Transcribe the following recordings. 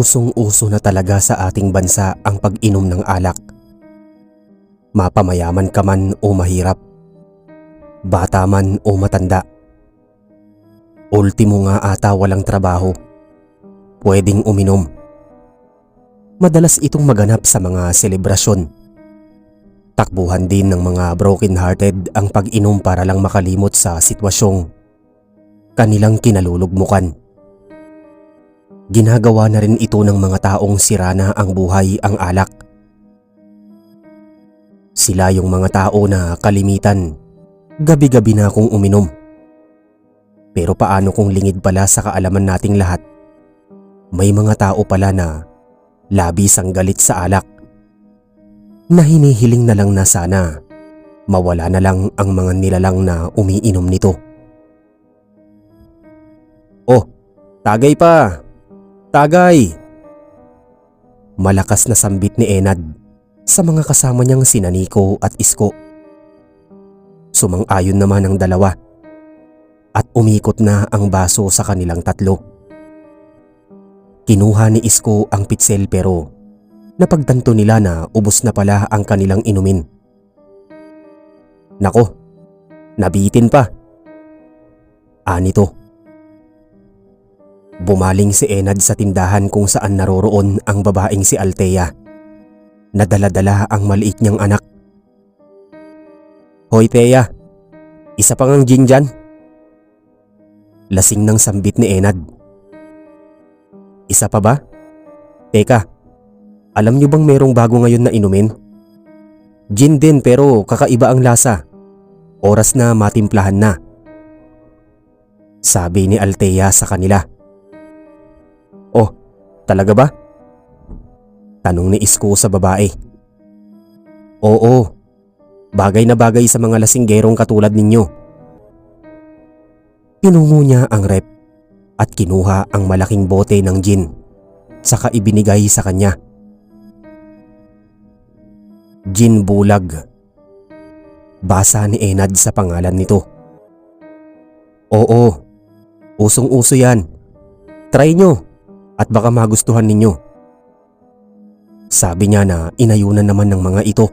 Usong-uso na talaga sa ating bansa ang pag-inom ng alak. Mapamayaman ka man o mahirap, bata man o matanda. Ultimo nga ata walang trabaho, pwedeng uminom. Madalas itong maganap sa mga selebrasyon. Takbuhan din ng mga broken-hearted ang pag-inom para lang makalimot sa sitwasyong kanilang kinalulugmukan. Ginagawa na rin ito ng mga taong sira na ang buhay ang alak. Sila yung mga tao na kalimitan, gabi-gabi na akong uminom. Pero paano kung lingid pala sa kaalaman nating lahat? May mga tao pala na labis ang galit sa alak, na hinihiling na lang na sana mawala na lang ang mga nilalang na umiinom nito. Oh, tagay pa! Tagay! Malakas na sambit ni Enad sa mga kasama niyang sina Nico at Isko. Sumang-ayon naman ang dalawa at umikot na ang baso sa kanilang tatlo. Kinuha ni Isko ang pitsel pero napagtanto nila na ubos na pala ang kanilang inumin. Nako, nabitin pa. Anito. Bumaling si Enad sa tindahan kung saan naroroon ang babaeng si Althea. Nadala-dala ang maliit niyang anak. Hoy Thea, isa pang ang gin dyan? Lasing ng sambit ni Enad. Isa pa ba? Teka, alam niyo bang merong bago ngayon na inumin? Gin din pero kakaiba ang lasa. Oras na matimplahan na. Sabi ni Althea sa kanila. Oh, talaga ba? Tanong ni Isko sa babae. Oo, bagay na bagay sa mga lasinggerong katulad ninyo. Tinungo niya ang rep at kinuha ang malaking bote ng gin, saka ibinigay sa kanya. Gin Bulag. Basa ni Enad sa pangalan nito. Oo, usong-uso yan. Try nyo at baka magustuhan ninyo. Sabi niya na inayunan naman ng mga ito.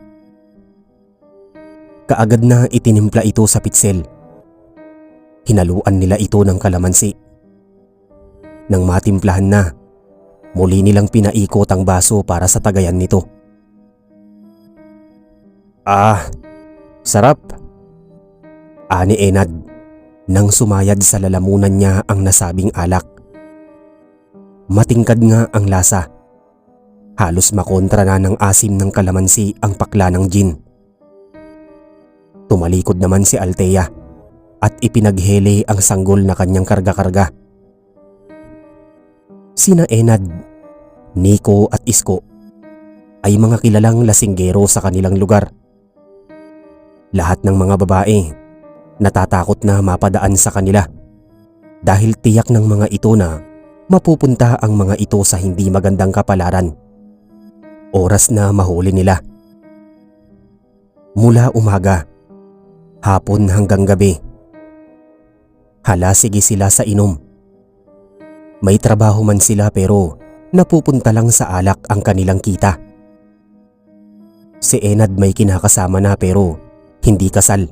Kaagad na itinimpla ito sa pitsel. Hinaluan nila ito ng kalamansi. Nang matimplahan na, muli nilang pinaikot ang baso para sa tagayan nito. Ah, sarap! Ani Enad nang sumayad sa lalamunan niya ang nasabing alak. Matingkad nga ang lasa. Halos makontra na ng asim ng kalamansi ang pakla ng gin. Tumalikod naman si Althea at ipinaghele ang sanggol na kanyang karga-karga. Sina Enad, Nico at Isko ay mga kilalang lasinggero sa kanilang lugar. Lahat ng mga babae natatakot na mapadaan sa kanila dahil tiyak ng mga ito na mapupunta ang mga ito sa hindi magandang kapalaran. Oras na mahuli nila. Mula umaga, hapon hanggang gabi, halasigi sila sa inom. May trabaho man sila pero napupunta lang sa alak ang kanilang kita. Si Enad may kinakasama na pero hindi kasal,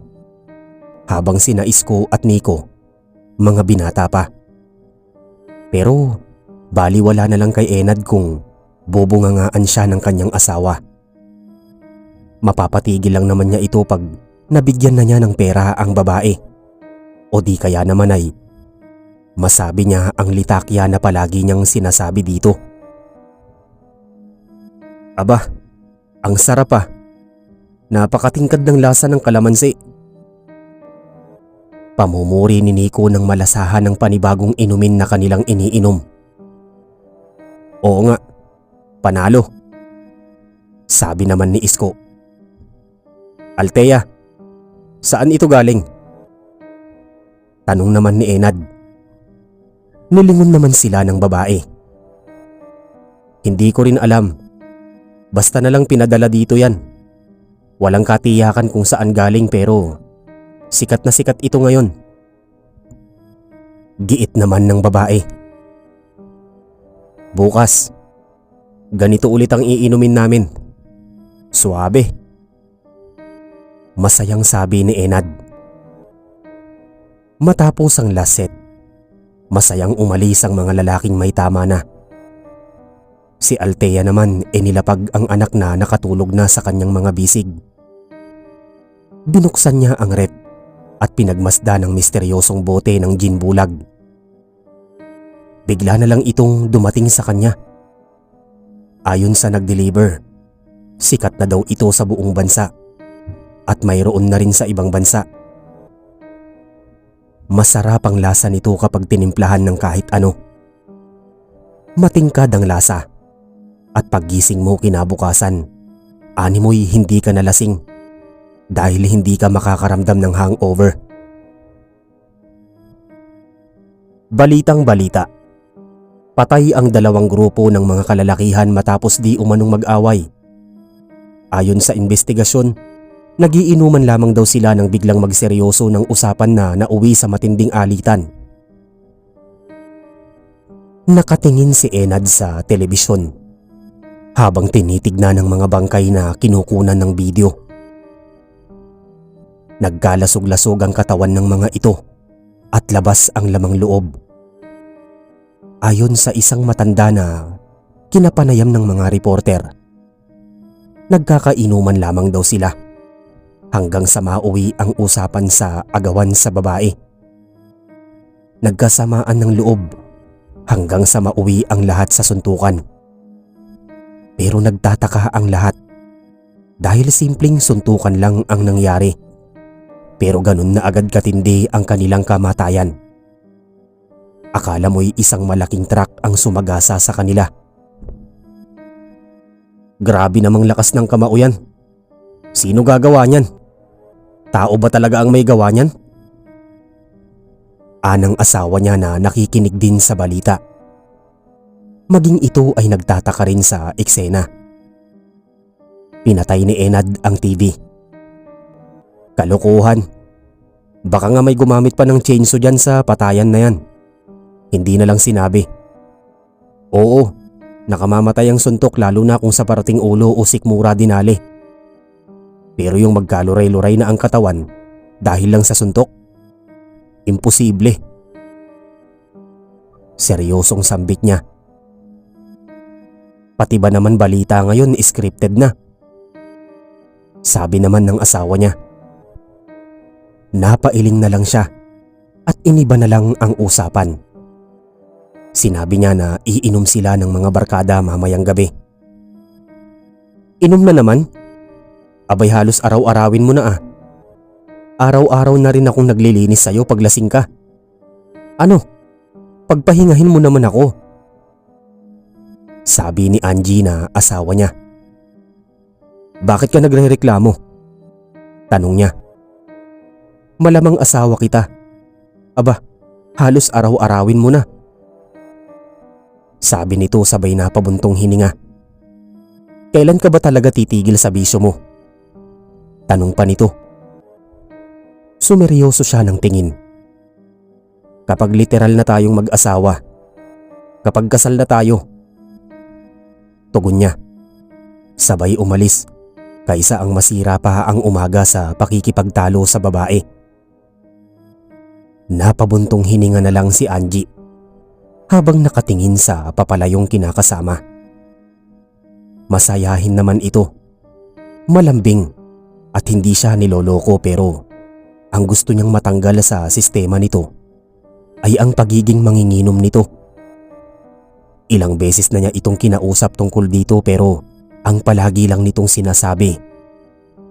habang sina Isko at Nico mga binata pa. Pero baliwala na lang kay Enad kung bubungangaan siya ng kanyang asawa. Mapapatigil lang naman niya ito pag nabigyan na niya ng pera ang babae. O di kaya naman ay masabi niya ang litakya na palagi niyang sinasabi dito. Aba, ang sarap ah. Napakatingkad ng lasa ng kalamansi. Pamumuri ni Nico ng malasahan ng panibagong inumin na kanilang iniinom. Oo nga, panalo. Sabi naman ni Isko. Althea, saan ito galing? Tanong naman ni Enad. Nilingon naman sila ng babae. Hindi ko rin alam. Basta na lang pinadala dito yan. Walang katiyakan kung saan galing pero sikat na sikat ito ngayon. Giit naman ng babae. Bukas, Ganito ulit ang iinumin namin. Suabe. Masayang sabi ni Enad. Matapos ang last set, masayang umalis ang mga lalaking may tama na. Si Althea naman nilapag ang anak na nakatulog na sa kanyang mga bisig. Binuksan niya ang rep at pinagmasdan ang misteryosong bote ng gin bulag. Bigla na lang itong dumating sa kanya. Ayon sa nag-deliver, sikat na daw ito sa buong bansa at mayroon na rin sa ibang bansa. Masarap ang lasa nito kapag tinimplahan ng kahit ano. Matingkad ang lasa at paggising mo kinabukasan, animoy hindi ka nalasing dahil hindi ka makakaramdam ng hangover. Balitang balita. Patay ang 2 grupo ng mga kalalakihan matapos di umanong mag-away. Ayon sa investigasyon, nagiinuman lamang daw sila nang biglang magseryoso ng usapan na nauwi sa matinding alitan. Nakatingin si Enad sa telebisyon habang tinitignan ng mga bangkay na kinukunan ng video. Nagkalasog-lasog ang katawan ng mga ito at labas ang lamang loob. Ayon sa isang matanda na kinapanayam ng mga reporter, nagkakainuman lamang daw sila hanggang sa mauwi ang usapan sa agawan sa babae. Nagkasamaan ng loob hanggang sa mauwi ang lahat sa suntukan. Pero nagtataka ang lahat dahil simpleng suntukan lang ang nangyari. Pero ganun na agad katindi ang kanilang kamatayan. Akala mo'y isang malaking truck ang sumagasa sa kanila. Grabe namang lakas ng kamao yan. Sino gagawa niyan? Tao ba talaga ang may gawa niyan? Anang asawa niya na nakikinig din sa balita. Maging ito ay nagtataka rin sa eksena. Pinatay ni Enad ang TV. Kalokohan. Baka nga may gumamit pa ng chainsaw dyan sa patayan na yan. Hindi na lang sinabi. Oo, nakamamatay ang suntok lalo na kung sa parating ulo o sikmura dinali. Pero yung magkaluray-luray na ang katawan dahil lang sa suntok? Imposible. Seryosong sambit niya. Pati ba naman balita ngayon scripted na? Sabi naman ng asawa niya. Napailing na lang siya at iniba na lang ang usapan. Sinabi niya na iinom sila ng mga barkada mamayang gabi. Inom na naman? Abay halos araw-arawin mo na ah. Araw-araw na rin akong naglilinis sa'yo pag lasing ka. Ano? Pagpahingahin mo naman ako. Sabi ni Angie na asawa niya. Bakit ka nagrereklamo? Tanong niya. Malamang asawa kita. Aba, halos araw-arawin mo na. Sabi nito sabay na pabuntong hininga. Kailan ka ba talaga titigil sa bisyo mo? Tanong pa nito. Sumeryoso siya ng tingin. Kapag literal na tayong mag-asawa. Kapag kasal na tayo. Tugon niya. Sabay umalis kaysa ang masira pa ang umaga sa pakikipagtalo sa babae. Napabuntong hininga na lang si Angie habang nakatingin sa papalayong kinakasama. Masayahin naman ito. Malambing at hindi siya niloloko pero ang gusto niyang matanggal sa sistema nito ay ang pagiging manginginom nito. Ilang beses na niya itong kinausap tungkol dito pero ang palagi lang nitong sinasabi,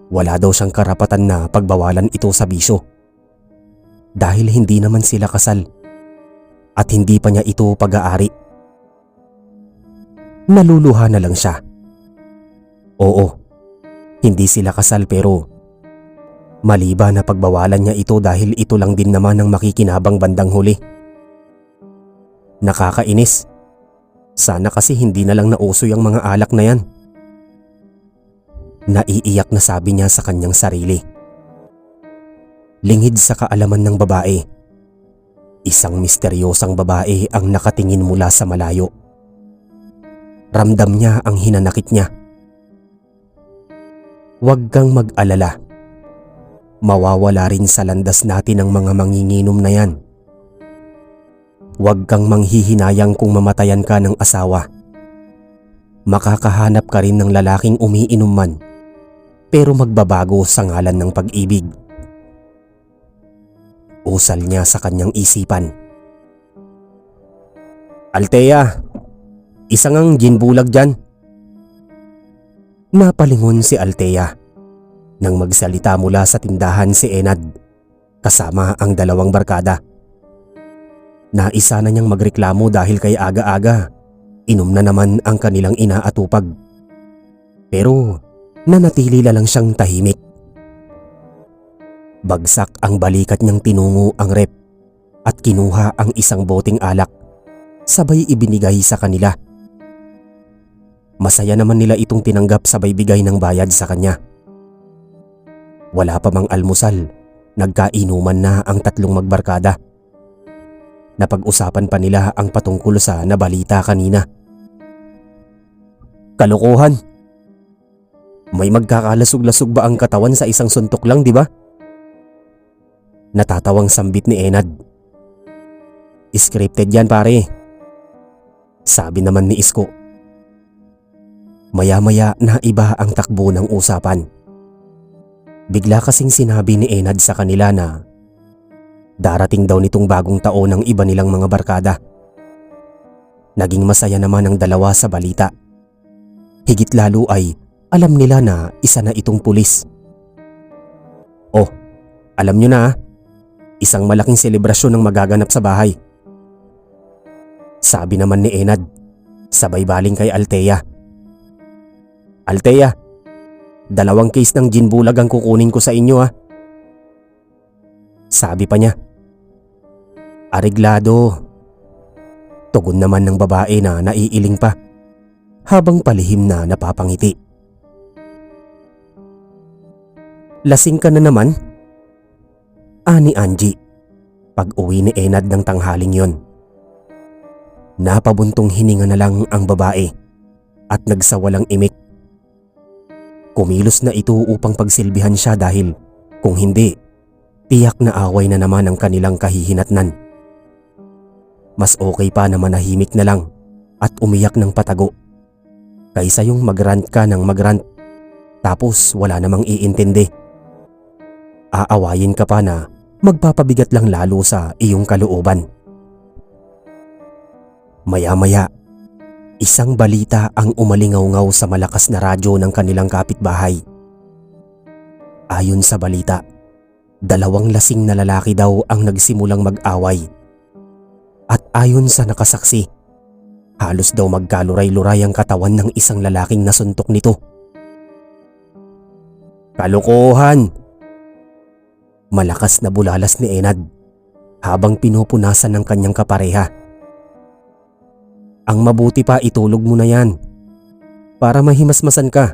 wala daw siyang karapatan na pagbawalan ito sa bisyo. Dahil hindi naman sila kasal at hindi pa niya ito pag-aari. Naluluha na lang siya. Oo, hindi sila kasal pero maliba na pagbawalan niya ito dahil ito lang din naman ang makikinabang bandang huli. Nakakainis. Sana kasi hindi na lang nauso yung mga alak na yan. Naiiyak na sabi niya sa kanyang sarili. Lingid sa kaalaman ng babae. Isang misteryosang babae ang nakatingin mula sa malayo. Ramdam niya ang hinanakit niya. Huwag kang mag-alala. Mawawala rin sa landas natin ang mga manginginom na yan. Huwag kang manghihinayang kung mamatayan ka ng asawa. Makakahanap ka rin ng lalaking umiinom man, pero magbabago sa ngalan ng pag-ibig. Usal niya sa kanyang isipan. Althea, isa ngang gin bulag dyan. Napalingon si Althea nang magsalita mula sa tindahan si Enad kasama ang dalawang barkada. Naisa na niyang magreklamo dahil kay aga-aga inom na naman ang kanilang ina at upag. Pero nanatili lang siyang tahimik. Bagsak ang balikat niyang tinungo ang rep at kinuha ang isang boteng alak, sabay ibinigay sa kanila. Masaya naman nila itong tinanggap, sabay bigay ng bayad sa kanya. Wala pa mang almusal, nagkainuman na ang tatlong magbarkada. Napag-usapan pa nila ang patungkol sa nabalita kanina. Kalokohan! May magkakalasog-lasog ba ang katawan sa isang suntok lang, di ba? Natatawang sambit ni Enad. Scripted yan pare, sabi naman ni Isko. Maya-maya na iba ang takbo ng usapan. Bigla kasing sinabi ni Enad sa kanila na darating daw nitong bagong taon ng iba nilang mga barkada. Naging masaya naman ang dalawa sa balita. Higit lalo ay alam nila na isa na itong pulis. Oh, alam nyo na isang malaking selebrasyon ang magaganap sa bahay, sabi naman ni Enad, sabay baling kay Althea. Althea, 2 case ng gin bulag ang kukunin ko sa inyo sabi pa niya. Areglado, tugon naman ng babae na naiiling pa habang palihim na napapangiti. Lasing ka na naman? Ani Angie, pag-uwi ni Enad ng tanghaling yon. Napabuntong hininga na lang ang babae at nagsawalang imik. Kumilos na ito upang pagsilbihan siya dahil kung hindi, tiyak na away na naman ang kanilang kahihinatnan. Mas okay pa na manahimik na lang at umiyak ng patago kaysa yung magrant ka ng magrant tapos wala namang iintindi. Aawayin ka pa na magpapabigat lang lalo sa iyong kalooban. Maya-maya, isang balita ang umalingaw-ngaw sa malakas na radyo ng kanilang kapitbahay. Ayon sa balita, 2 lasing na lalaki daw ang nagsimulang mag-away. At ayon sa nakasaksi, halos daw magkaluray-luray ang katawan ng isang lalaking nasuntok nito. Kalokohan! Malakas na bulalas ni Enad habang pinupunasan ng kanyang kapareha. Ang mabuti pa itulog mo na yan para mahimasmasan ka,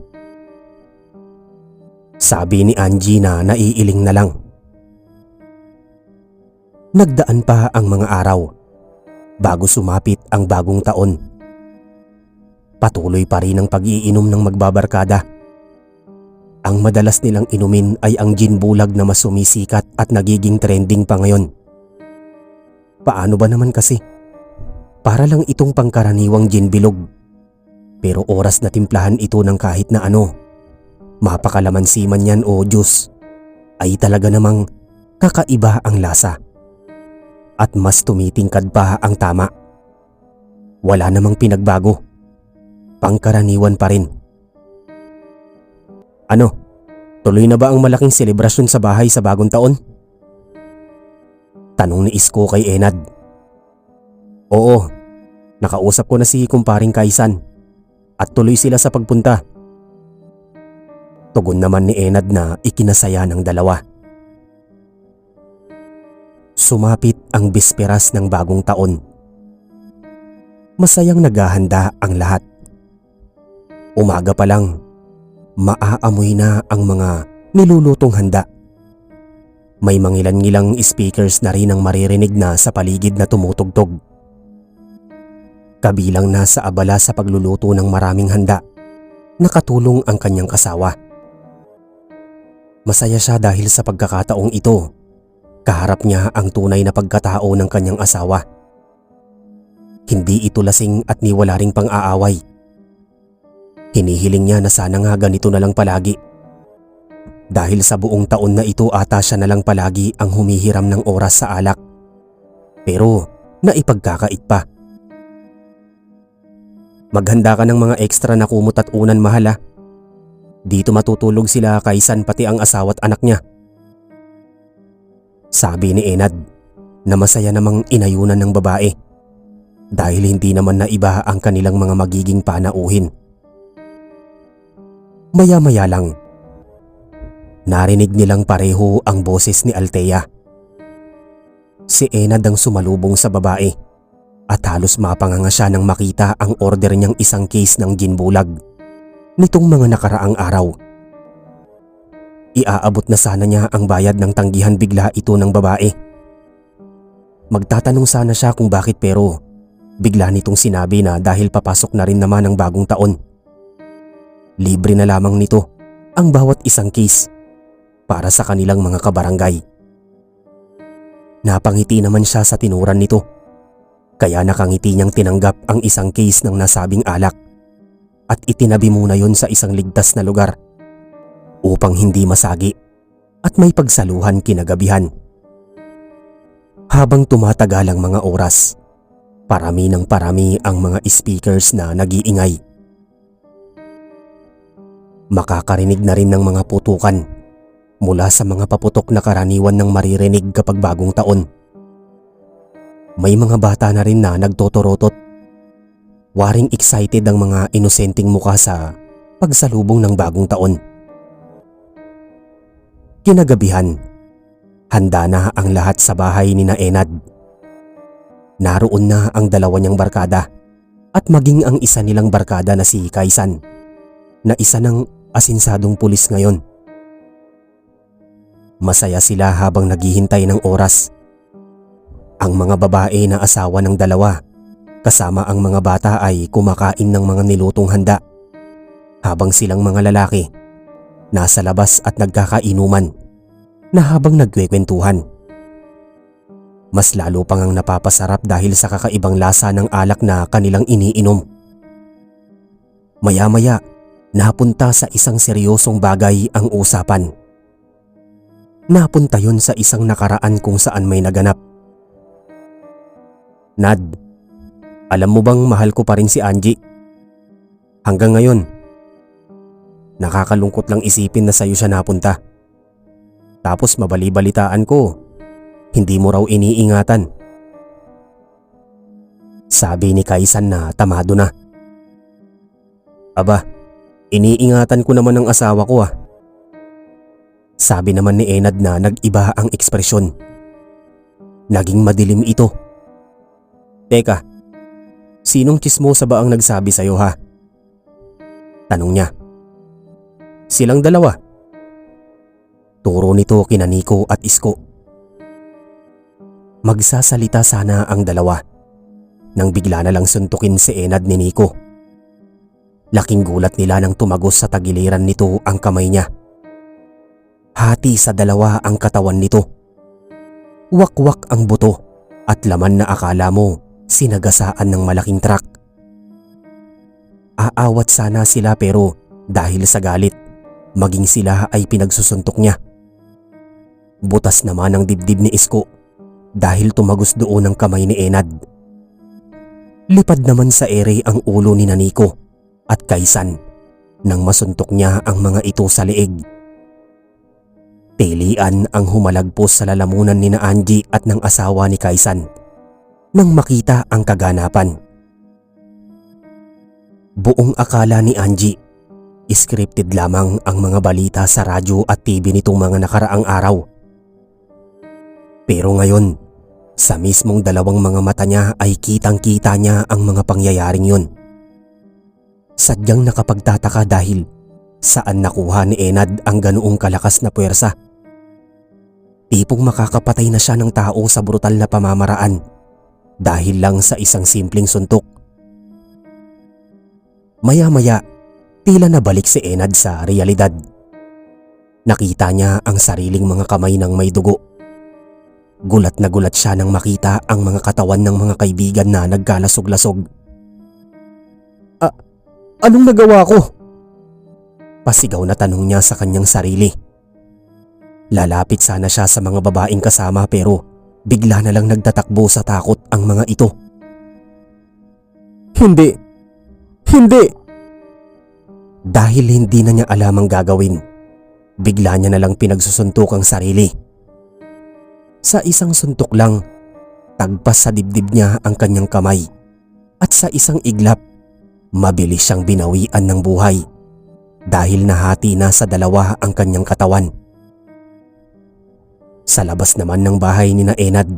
sabi ni Angie na naiiling na lang. Nagdaan pa ang mga araw bago sumapit ang bagong taon. Patuloy pa rin ang pag-iinom ng magbabarkada. Ang madalas nilang inumin ay ang gin bulag na mas sumisikat at nagiging trending pa ngayon. Paano ba naman kasi? Para lang itong pangkaraniwang gin bilog. Pero oras na timplahan ito ng kahit na ano, mapakalamansi man yan o juice, ay talaga namang kakaiba ang lasa. At mas tumitingkad pa ang tama. Wala namang pinagbago. Pangkaraniwan pa rin. Ano, tuloy na ba ang malaking selebrasyon sa bahay sa bagong taon? Tanong ni Isko kay Enad. Oo, nakausap ko na si kumparing Kaisan at tuloy sila sa pagpunta. Tugon naman ni Enad na ikinasaya ng dalawa. Sumapit ang bisperas ng bagong taon. Masayang naghahanda ang lahat. Umaga pa lang, maaamoy na ang mga nilulutong handa. May mangilan-ngilang speakers na rin ang maririnig na sa paligid na tumutugtog. Kabilang na sa abala sa pagluluto ng maraming handa, nakatulong ang kanyang kasawa. Masaya siya dahil sa pagkakataong ito, kaharap niya ang tunay na pagkatao ng kanyang asawa. Hindi ito lasing at ni wala ring pang-aaway. Hinihiling niya na sana nga ganito na lang palagi. Dahil sa buong taon na ito ata siya na lang palagi ang humihiram ng oras sa alak. Pero naipagkakait pa. Maghanda ka ng mga ekstra na kumot at unan, mahal, ha. Dito matutulog sila Kaysan pati ang asawa at anak niya. Sabi ni Enad na masaya namang inayunan ng babae dahil hindi naman na iba ang kanilang mga magiging panauhin. Maya-maya lang, narinig nilang pareho ang boses ni Althea. Si Enad ang sumalubong sa babae at halos mapanganga siya nang makita ang order niyang isang case ng gin bulag nitong mga nakaraang araw. Iaabot na sana niya ang bayad ng tanggihan, bigla ito ng babae. Magtatanong sana siya kung bakit, pero bigla nitong sinabi na dahil papasok na rin naman ang bagong taon. Libre na lamang nito ang bawat isang case para sa kanilang mga kabarangay. Napangiti naman siya sa tinuran nito, kaya nakangiti niyang tinanggap ang isang case ng nasabing alak at itinabi muna yon sa isang ligtas na lugar upang hindi masagi at may pagsaluhan kinagabihan. Habang tumatagal ang mga oras, parami ng parami ang mga speakers na nag-iingay. Makakarinig na rin ng mga putukan mula sa mga paputok na karaniwan ng maririnig kapag bagong taon. May mga bata na rin na nagtotorotot. Waring excited ang mga inosenteng mukha sa pagsalubong ng bagong taon. Kinagabihan, handa na ang lahat sa bahay ni na Enad. Naroon na ang dalawa niyang barkada at maging ang isa nilang barkada na si Kaysan, na isa ng asinsadong pulis ngayon. Masaya sila habang naghihintay ng oras. Ang mga babae na asawa ng dalawa kasama ang mga bata ay kumakain ng mga nilutong handa, habang silang mga lalaki nasa labas at nagkakainuman na habang nagkwekwentuhan. Mas lalo pang ang napapasarap dahil sa kakaibang lasa ng alak na kanilang iniinom. Maya-maya, napunta sa isang seryosong bagay ang usapan. Napunta yon sa isang nakaraan kung saan may naganap. Nad, alam mo bang mahal ko pa rin si Angie? Hanggang ngayon. Nakakalungkot lang isipin na sa'yo siya napunta. Tapos mabali-balitaan ko, hindi mo raw iniingatan. Sabi ni Kaysan na tamado na. Aba, iniingatan ko naman ang asawa ko, ah. Sabi naman ni Enad na nag-iba ang ekspresyon. Naging madilim ito. Teka, sinong tsismosa ba ang nagsabi sa'yo, ha? Tanong niya. Silang dalawa. Turo nito kina Nico at Isko. Magsasalita sana ang dalawa nang bigla na lang suntukin si Enad ni Nico. Laking gulat nila nang tumagos sa tagiliran nito ang kamay niya. Hati sa dalawa ang katawan nito. Wakwak ang buto at laman na akala mo sinagasaan ng malaking truck. Aawat sana sila pero dahil sa galit, maging sila ay pinagsusuntok niya. Butas naman ang dibdib ni Isko dahil tumagos doon ang kamay ni Enad. Lipad naman sa ere ang ulo ni Nico at Kaysan nang masuntok niya ang mga ito sa leeg. Tilian ang humalagpos sa lalamunan ni na Angie at ng asawa ni Kaysan nang makita ang kaganapan. Buong akala ni Angie, scripted lamang ang mga balita sa radyo at TV nitong mga nakaraang araw. Pero ngayon, sa mismong dalawang mga mata niya ay kitang-kita niya ang mga pangyayaring yun. Sadyang nakapagtataka dahil saan nakuha ni Enad ang ganoong kalakas na puwersa. Tipong makakapatay na siya ng tao sa brutal na pamamaraan dahil lang sa isang simpleng suntok Maya-maya, tila nabalik si Enad sa realidad. Nakita niya ang sariling mga kamay ng may dugo. Gulat na gulat siya nang makita ang mga katawan ng mga kaibigan na nagkalasog-lasog. Anong nagawa ko?" Pasigaw na tanong niya sa kanyang sarili. Lalapit sana siya sa mga babaeng kasama pero bigla na lang nagtatakbo sa takot ang mga ito. Hindi! Hindi! Dahil hindi na niya alam ang gagawin, bigla niya na lang pinagsusuntok ang sarili. Sa isang suntok lang, tagpas sa dibdib niya ang kanyang kamay at sa isang iglap, mabilis siyang binawian ng buhay dahil nahati na sa dalawa ang kanyang katawan. Sa labas naman ng bahay ni na Enad,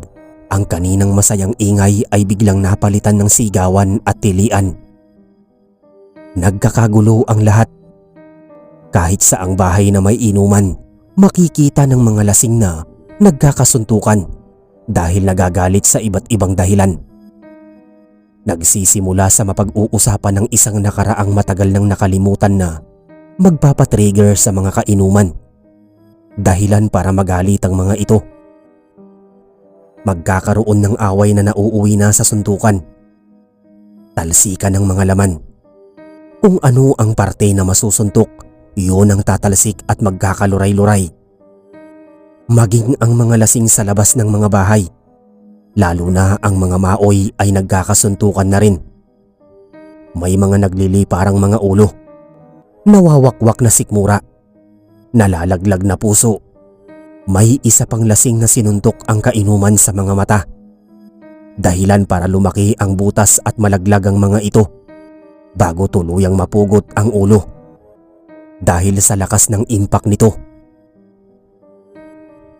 ang kaninang masayang ingay ay biglang napalitan ng sigawan at tilian. Nagkakagulo ang lahat. Kahit sa ang bahay na may inuman, makikita ng mga lasing na nagkakasuntukan dahil nagagalit sa iba't ibang dahilan. Nagsisimula sa mapag-uusapan ng isang nakaraang matagal nang nakalimutan na magpapatrigger sa mga kainuman. Dahilan para magalit ang mga ito. Magkakaroon ng away na nauuwi na sa suntukan. Talsikan ng mga laman. Kung ano ang parte na masusuntok, yun ang tatalsik at magkakaluray-luray. Maging ang mga lasing sa labas ng mga bahay, lalo na ang mga maoy ay nagkakasuntukan na rin. May mga nagliliparang mga ulo, nawawakwak na sikmura, nalalaglag na puso. May isa pang lasing na sinuntok ang kainuman sa mga mata. Dahilan para lumaki ang butas at malaglag ang mga ito bago tuluyang mapugot ang ulo dahil sa lakas ng impact nito.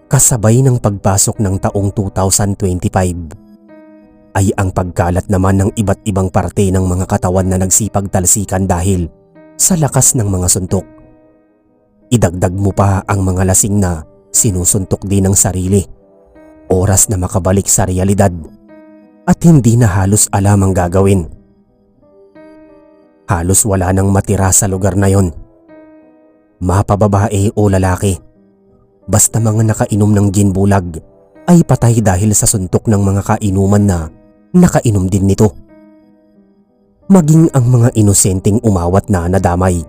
Kasabay ng pagpasok ng taong 2025 ay ang pagkalat naman ng iba't ibang parte ng mga katawan na nagsipagtalsikan dahil sa lakas ng mga suntok. Idagdag mo pa ang mga lasing na sinusuntok din ng sarili. Oras na makabalik sa realidad at hindi na halos alam ang gagawin. Halos wala nang matira sa lugar na yon. Mapababae o lalaki, basta mga nakainom ng gin bulag ay patay dahil sa suntok ng mga kainuman na nakainom din nito. Maging ang mga inosenteng umawat na nadamay.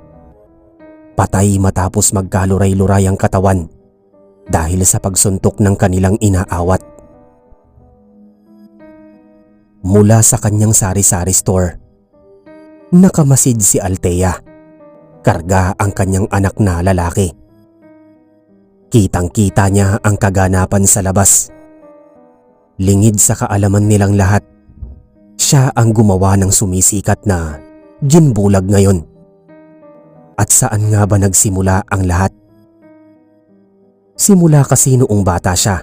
Patay matapos magkaluray-luray ang katawan dahil sa pagsuntok ng kanilang inaawat. Mula sa kanyang sari-sari store, nakamasid si Althea. Karga ang kanyang anak na lalaki. Kitang-kita niya ang kaganapan sa labas. Lingid sa kaalaman nilang lahat, siya ang gumawa ng sumisikat na ginbulag ngayon. At saan nga ba nagsimula ang lahat? Simula kasi noong bata siya.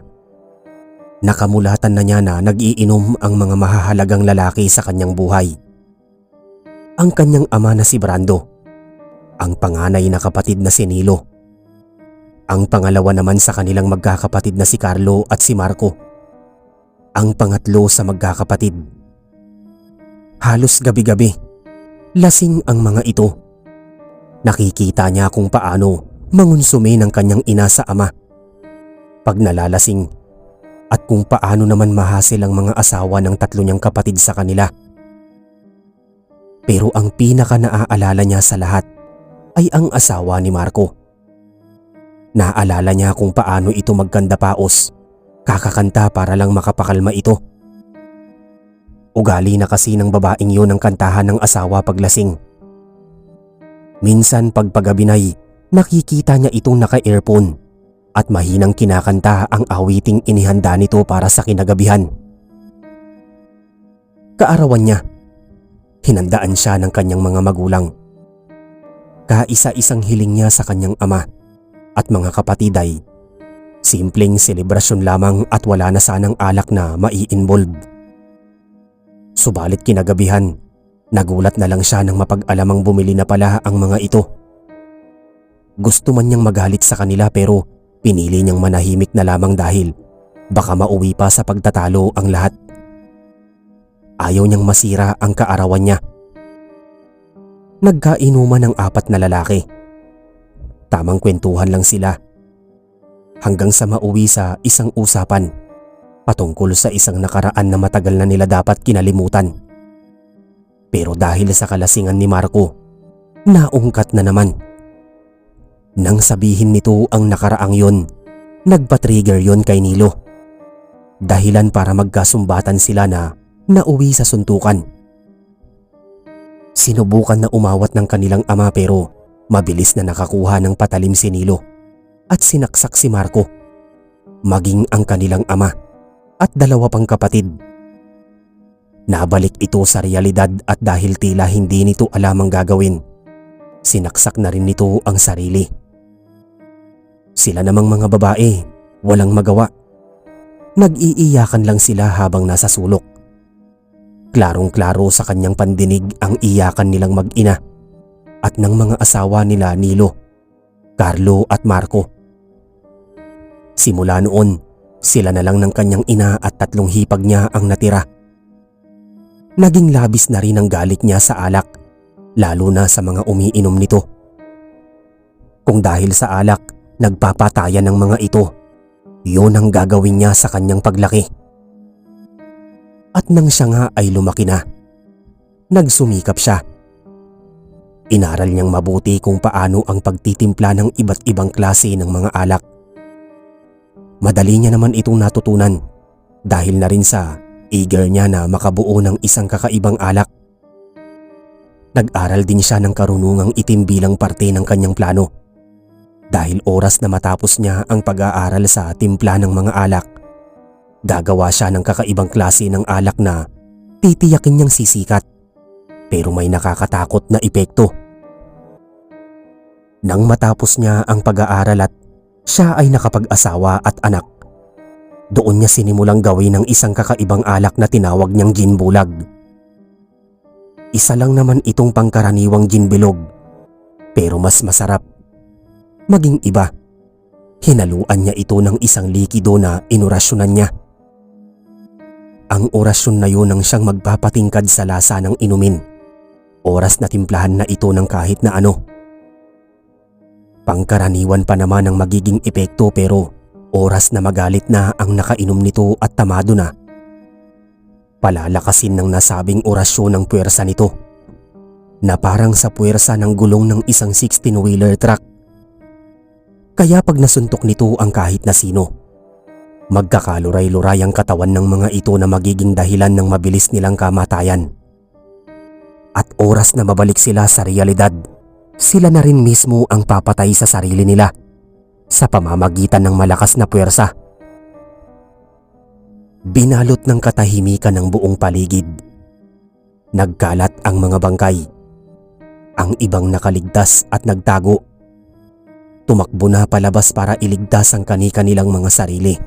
Nakamulatan na niya na nag-iinom ang mga mahahalagang lalaki sa kanyang buhay. Ang kanyang ama na si Brando, ang panganay na kapatid na si Nilo, ang pangalawa naman sa kanilang magkakapatid na si Carlo at si Marco, ang pangatlo sa magkakapatid. Halos gabi-gabi, lasing ang mga ito. Nakikita niya kung paano mangonsume ng kanyang ina sa ama pag nalalasing at kung paano naman mahasil ang mga asawa ng tatlo niyang kapatid sa kanila. Pero ang pinaka naaalala niya sa lahat ay ang asawa ni Marco. Naalala niya kung paano ito magkanda paos, kakakanta para lang makapakalma ito. Ugali na kasi ng babaeng yun ang kantahan ng asawa paglasing. Minsan pagpagabinay, nakikita niya itong naka-earphone at mahinang kinakanta ang awiting inihanda nito para sa kinagabihan. Kaarawan niya, hinandaan siya ng kanyang mga magulang. Kaisa-isang hiling niya sa kanyang ama at mga kapatid ay simpleng selebrasyon lamang at wala na sanang alak na mai-involve. Subalit kinagabihan, nagulat na lang siya nang mapag-alamang bumili na pala ang mga ito. Gusto man niyang magalit sa kanila pero pinili niyang manahimik na lamang dahil baka mauwi pa sa pagtatalo ang lahat. Ayaw niyang masira ang kaarawan niya. nagkainuman ng 4 na lalaki. Tamang kwentuhan lang sila. Hanggang sa mauwi sa isang usapan patungkol sa isang nakaraan na matagal na nila dapat kinalimutan. Pero dahil sa kalasingan ni Marco, naungkat na naman. Nang sabihin nito ang nakaraang yon, nagpa-trigger yon kay Nilo. Dahilan para magkasumbatan sila na nauwi sa suntukan. Sinubukan na umawat ng kanilang ama pero mabilis na nakakuha ng patalim si Nilo at sinaksak si Marco, maging ang kanilang ama at 2 pang kapatid. Nabalik ito sa realidad at dahil tila hindi nito alam ang gagawin, sinaksak na rin nito ang sarili. Sila namang mga babae, walang magawa. Nag-iiyakan lang sila habang nasa sulok. Klarong-klaro sa kanyang pandinig ang iyakan nilang mag-ina at ng mga asawa nila Nilo, Carlo at Marco. Simula noon, sila na lang ng kanyang ina at 3 hipag niya ang natira. Naging labis na rin ang galit niya sa alak, lalo na sa mga umiinom nito. Kung dahil sa alak, nagpapatayan ng mga ito, yun ang gagawin niya sa kanyang paglaki. At nang siya nga ay lumaki na, nagsumikap siya. Inaral niyang mabuti kung paano ang pagtitimpla ng iba't ibang klase ng mga alak. Madali niya naman itong natutunan dahil na rin sa eager niya na makabuo ng isang kakaibang alak. Nag-aral din siya ng karunungang itim bilang parte ng kanyang plano. Dahil oras na matapos niya ang pag-aaral sa timpla ng mga alak, gagawa siya ng kakaibang klase ng alak na titiyakin niyang sisikat pero may nakakatakot na epekto. Nang matapos niya ang pag-aaral at siya ay nakapag-asawa at anak, doon niya sinimulang gawin ng isang kakaibang alak na tinawag niyang gin bulag. Isa lang naman itong pangkaraniwang gin bilog, pero mas masarap. Maging iba, hinaluan niya ito ng isang likido na inorasyonan niya. Ang orasyon na yun ang siyang magpapatingkad sa lasa ng inumin. Oras na timplahan na ito ng kahit na ano. Pangkaraniwan pa naman ang magiging epekto pero oras na magalit na ang nakainom nito at tamado na, palalakasin ng nasabing orasyon ng puwersa nito na parang sa puwersa ng gulong ng isang 16-wheeler truck. Kaya pag nasuntok nito ang kahit na sino, magkakaluray-luray ang katawan ng mga ito na magiging dahilan ng mabilis nilang kamatayan. At oras na mabalik sila sa realidad, sila na rin mismo ang papatay sa sarili nila sa pamamagitan ng malakas na puwersa. Binalot ng katahimikan ng buong paligid. Nagkalat ang mga bangkay. Ang ibang nakaligtas at nagtago. Tumakbo na palabas para iligtas ang kani-kanilang mga sarili.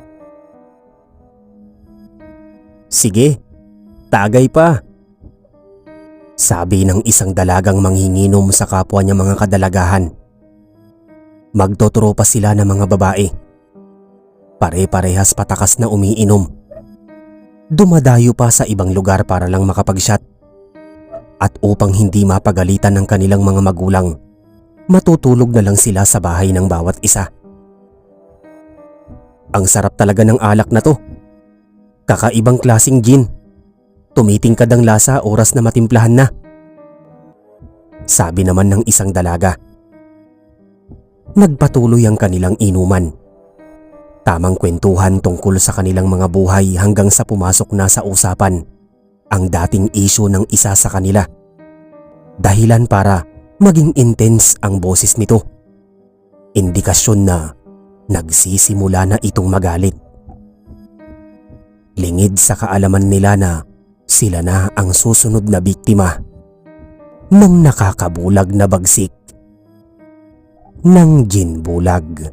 "Sige, tagay pa," sabi ng isang dalagang manghinginom sa kapwa niya mga kadalagahan. Magtotropa sila ng mga babae. Pare-parehas patakas na umiinom. Dumadayo pa sa ibang lugar para lang makapag-shot. At upang hindi mapagalitan ng kanilang mga magulang, matutulog na lang sila sa bahay ng bawat isa. "Ang sarap talaga ng alak na to. Kakaibang klaseng gin. Tumitingkad ang lasa oras na matimplahan na," sabi naman ng isang dalaga. Nagpatuloy ang kanilang inuman. Tamang kwentuhan tungkol sa kanilang mga buhay hanggang sa pumasok na sa usapan ang dating issue ng isa sa kanila. Dahilan para maging intense ang boses nito. Indikasyon na nagsisimula na itong magalit. Lingid sa kaalaman nila na sila na ang susunod na biktima ng nakakabulag na bagsik ng gin bulag.